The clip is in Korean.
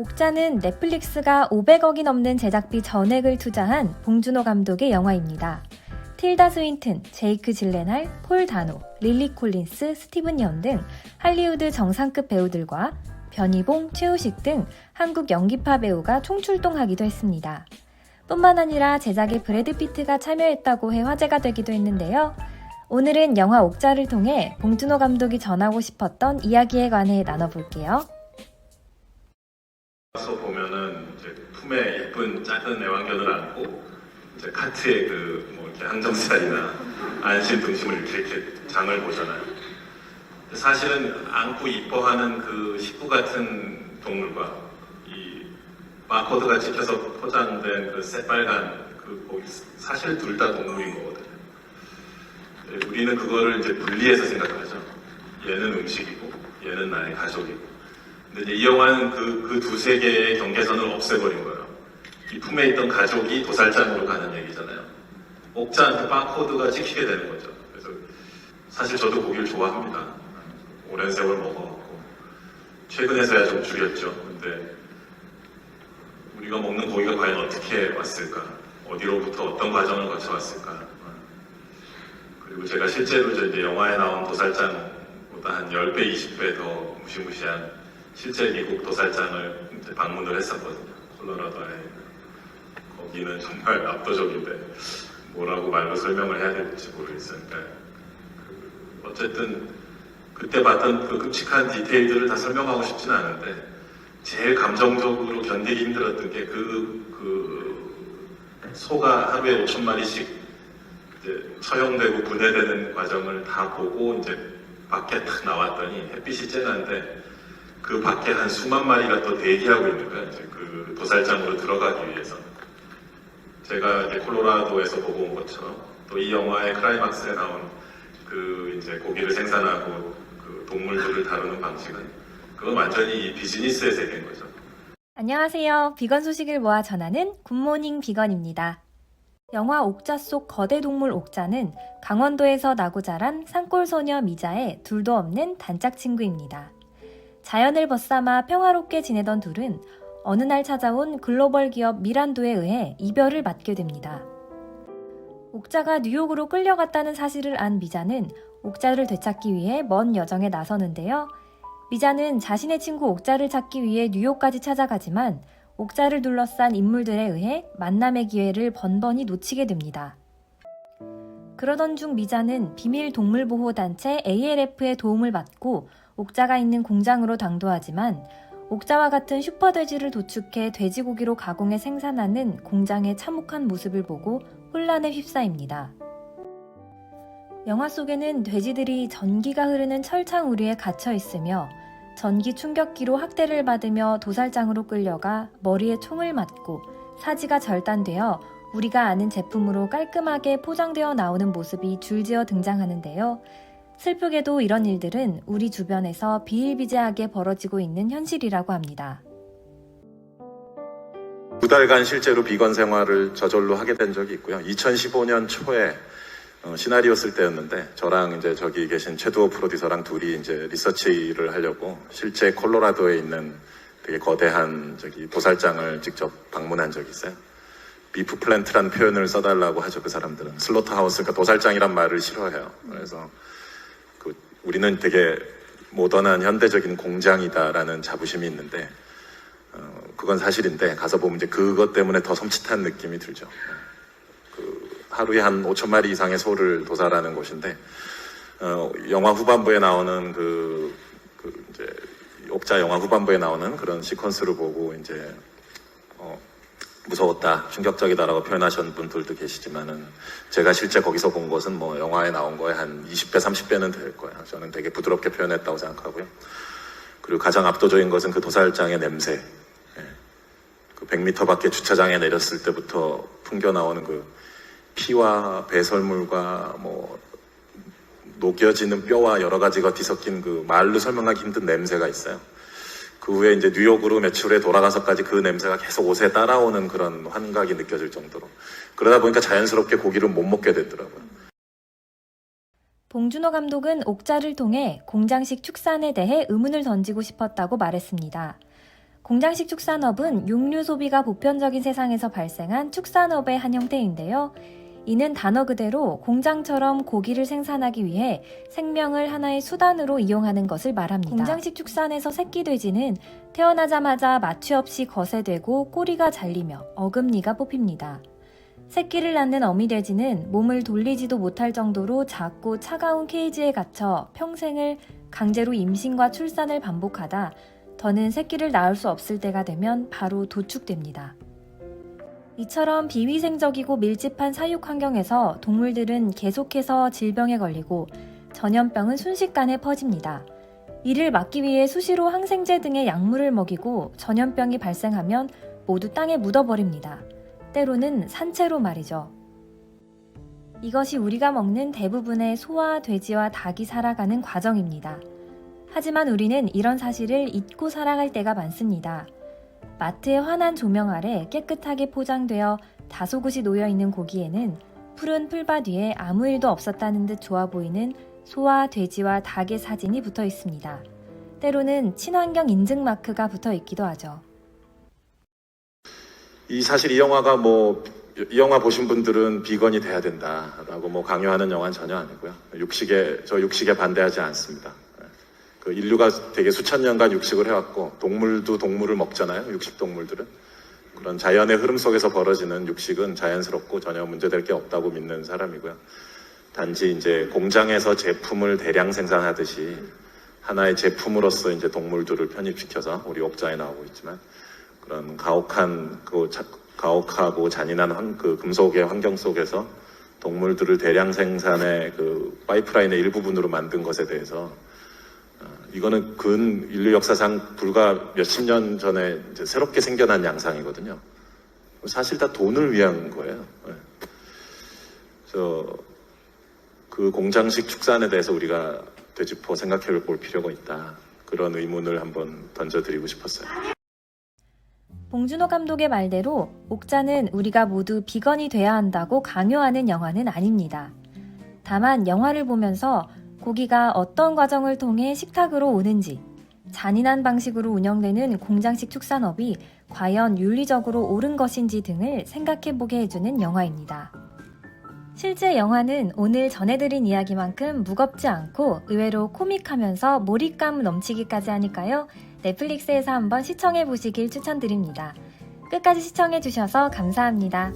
옥자는 넷플릭스가 500억이 넘는 제작비 전액을 투자한 봉준호 감독의 영화입니다. 틸다 스윈튼, 제이크 질렌할, 폴 다노, 릴리 콜린스, 스티븐 연 등 할리우드 정상급 배우들과 변희봉, 최우식 등 한국 연기파 배우가 총출동하기도 했습니다. 뿐만 아니라 제작에 브래드 피트가 참여했다고 해 화제가 되기도 했는데요. 오늘은 영화 옥자를 통해 봉준호 감독이 전하고 싶었던 이야기에 관해 나눠볼게요. 보면은 이제 품에 예쁜 작은 애완견을 안고 이제 카트에 이렇게 항정살이나 안심 등심을 이렇게 장을 보잖아요. 사실은 안고 이뻐하는 그 식구 같은 동물과 이 바코드가 찍혀서 포장된 그 새빨간 고기, 사실 둘 다 동물인 거거든요. 우리는 그거를 이제 분리해서 생각하죠. 얘는 음식이고 얘는 나의 가족이고. 근데 이제 이 영화는 그 두세 개의 경계선을 없애버린 거예요. 이 품에 있던 가족이 도살장으로 가는 얘기잖아요. 옥자한테 바코드가 찍히게 되는 거죠. 그래서 사실 저도 고기를 좋아합니다. 오랜 세월 먹어왔고 최근에서야 좀 줄였죠. 근데 우리가 먹는 고기가 과연 어떻게 왔을까? 어디로부터 어떤 과정을 거쳐왔을까? 그리고 제가 실제로 이제 영화에 나온 도살장보다 한 10배, 20배 더 무시무시한 실제 미국 도살장을 이제 방문을 했었거든요. 콜로라도에. 거기는 정말 압도적인데 뭐라고 말로 설명을 해야 될지 모르겠어요. 그러니까 어쨌든 그때 봤던 그 끔찍한 디테일들을 다 설명하고 싶지는 않은데 제일 감정적으로 견디기 힘들었던 게 소가 하루에 5,000마리씩 이제 처형되고 분해되는 과정을 다 보고 이제 밖에 딱 나왔더니 햇빛이 쨍한데 그 밖에 한 수만 마리가 또 대기하고 있는 거예요. 이제 그 도살장으로 들어가기 위해서. 제가 이제 콜로라도에서 보고 온 것처럼 또 이 영화의 클라이막스에 나온 이제 고기를 생산하고 그 동물들을 다루는 방식은 그건 완전히 비즈니스의 세계인 거죠. 안녕하세요. 비건 소식을 모아 전하는 굿모닝 비건입니다. 영화 옥자 속 거대 동물 옥자는 강원도에서 나고 자란 산골소녀 미자의 둘도 없는 단짝 친구입니다. 자연을 벗삼아 평화롭게 지내던 둘은 어느 날 찾아온 글로벌 기업 미란도에 의해 이별을 맞게 됩니다. 옥자가 뉴욕으로 끌려갔다는 사실을 안 미자는 옥자를 되찾기 위해 먼 여정에 나서는데요. 미자는 자신의 친구 옥자를 찾기 위해 뉴욕까지 찾아가지만 옥자를 둘러싼 인물들에 의해 만남의 기회를 번번이 놓치게 됩니다. 그러던 중 미자는 비밀 동물보호단체 ALF의 도움을 받고 옥자가 있는 공장으로 당도하지만 옥자와 같은 슈퍼돼지를 도축해 돼지고기로 가공해 생산하는 공장의 참혹한 모습을 보고 혼란에 휩싸입니다. 영화 속에는 돼지들이 전기가 흐르는 철창 우리에 갇혀 있으며 전기 충격기로 학대를 받으며 도살장으로 끌려가 머리에 총을 맞고 사지가 절단되어 우리가 아는 제품으로 깔끔하게 포장되어 나오는 모습이 줄지어 등장하는데요. 슬프게도 이런 일들은 우리 주변에서 비일비재하게 벌어지고 있는 현실이라고 합니다. 2달간 실제로 비건 생활을 저절로 하게 된 적이 있고요. 2015년 초에 시나리오 쓸 때였는데 저랑 이제 저기 계신 최두호 프로듀서랑 둘이 이제 리서치를 하려고 실제 콜로라도에 있는 되게 거대한 도살장을 직접 방문한 적이 있어요. 비프 플랜트라는 표현을 써달라고 하죠. 그 사람들은 슬로터 하우스, 그러니까 도살장이란 말을 싫어해요. 그래서 우리는 되게 모던한 현대적인 공장이다라는 자부심이 있는데 그건 사실인데 가서 보면 이제 그것 때문에 더 섬찟한 느낌이 들죠. 하루에 한 5,000마리 이상의 소를 도살하는 곳인데 영화 후반부에 나오는 이제 옥자 영화 후반부에 나오는 그런 시퀀스를 보고 이제 무서웠다, 충격적이다라고 표현하신 분들도 계시지만은 제가 실제 거기서 본 것은 뭐 영화에 나온 거에 한 20배, 30배는 될 거예요. 저는 되게 부드럽게 표현했다고 생각하고요. 그리고 가장 압도적인 것은 그 도살장의 냄새. 그 100m 밖에 주차장에 내렸을 때부터 풍겨 나오는 그 피와 배설물과 뭐 녹여지는 뼈와 여러 가지가 뒤섞인 그 말로 설명하기 힘든 냄새가 있어요. 그 후에 이제 뉴욕으로 며칠 후에 돌아가서까지 그 냄새가 계속 옷에 따라오는 그런 환각이 느껴질 정도로. 그러다 보니까 자연스럽게 고기를 못 먹게 되더라고요. 봉준호 감독은 옥자를 통해 공장식 축산에 대해 의문을 던지고 싶었다고 말했습니다. 공장식 축산업은 육류 소비가 보편적인 세상에서 발생한 축산업의 한 형태인데요. 이는 단어 그대로 공장처럼 고기를 생산하기 위해 생명을 하나의 수단으로 이용하는 것을 말합니다. 공장식 축산에서 새끼 돼지는 태어나자마자 마취 없이 거세되고 꼬리가 잘리며 어금니가 뽑힙니다. 새끼를 낳는 어미 돼지는 몸을 돌리지도 못할 정도로 작고 차가운 케이지에 갇혀 평생을 강제로 임신과 출산을 반복하다 더는 새끼를 낳을 수 없을 때가 되면 바로 도축됩니다. 이처럼 비위생적이고 밀집한 사육 환경에서 동물들은 계속해서 질병에 걸리고 전염병은 순식간에 퍼집니다. 이를 막기 위해 수시로 항생제 등의 약물을 먹이고 전염병이 발생하면 모두 땅에 묻어버립니다. 때로는 산채로 말이죠. 이것이 우리가 먹는 대부분의 소와 돼지와 닭이 살아가는 과정입니다. 하지만 우리는 이런 사실을 잊고 살아갈 때가 많습니다. 마트의 환한 조명 아래 깨끗하게 포장되어 다소곳이 놓여있는 고기에는 푸른 풀밭 위에 아무 일도 없었다는 듯 좋아 보이는 소와 돼지와 닭의 사진이 붙어 있습니다. 때로는 친환경 인증 마크가 붙어 있기도 하죠. 사실 이 영화가 이 영화 보신 분들은 비건이 돼야 된다라고 강요하는 영화는 전혀 아니고요. 육식에 반대하지 않습니다. 인류가 되게 수천 년간 육식을 해왔고 동물도 동물을 먹잖아요. 육식 동물들은. 그런 자연의 흐름 속에서 벌어지는 육식은 자연스럽고 전혀 문제될 게 없다고 믿는 사람이고요. 단지 이제 공장에서 제품을 대량 생산하듯이 하나의 제품으로서 이제 동물들을 편입시켜서 우리 옥자에 나오고 있지만 그런 가혹하고 잔인한 그 금속의 환경 속에서 동물들을 대량 생산의 그 파이프라인의 일부분으로 만든 것에 대해서 이거는 근 인류 역사상 불과 몇십 년 전에 이제 새롭게 생겨난 양상이거든요. 사실 다 돈을 위한 거예요. 그래서 그 공장식 축산에 대해서 우리가 되짚어 생각해 볼 필요가 있다. 그런 의문을 한번 던져드리고 싶었어요. 봉준호 감독의 말대로 옥자는 우리가 모두 비건이 돼야 한다고 강요하는 영화는 아닙니다. 다만 영화를 보면서 고기가 어떤 과정을 통해 식탁으로 오는지, 잔인한 방식으로 운영되는 공장식 축산업이 과연 윤리적으로 옳은 것인지 등을 생각해보게 해주는 영화입니다. 실제 영화는 오늘 전해드린 이야기만큼 무겁지 않고 의외로 코믹하면서 몰입감 넘치기까지 하니까요. 넷플릭스에서 한번 시청해보시길 추천드립니다. 끝까지 시청해주셔서 감사합니다.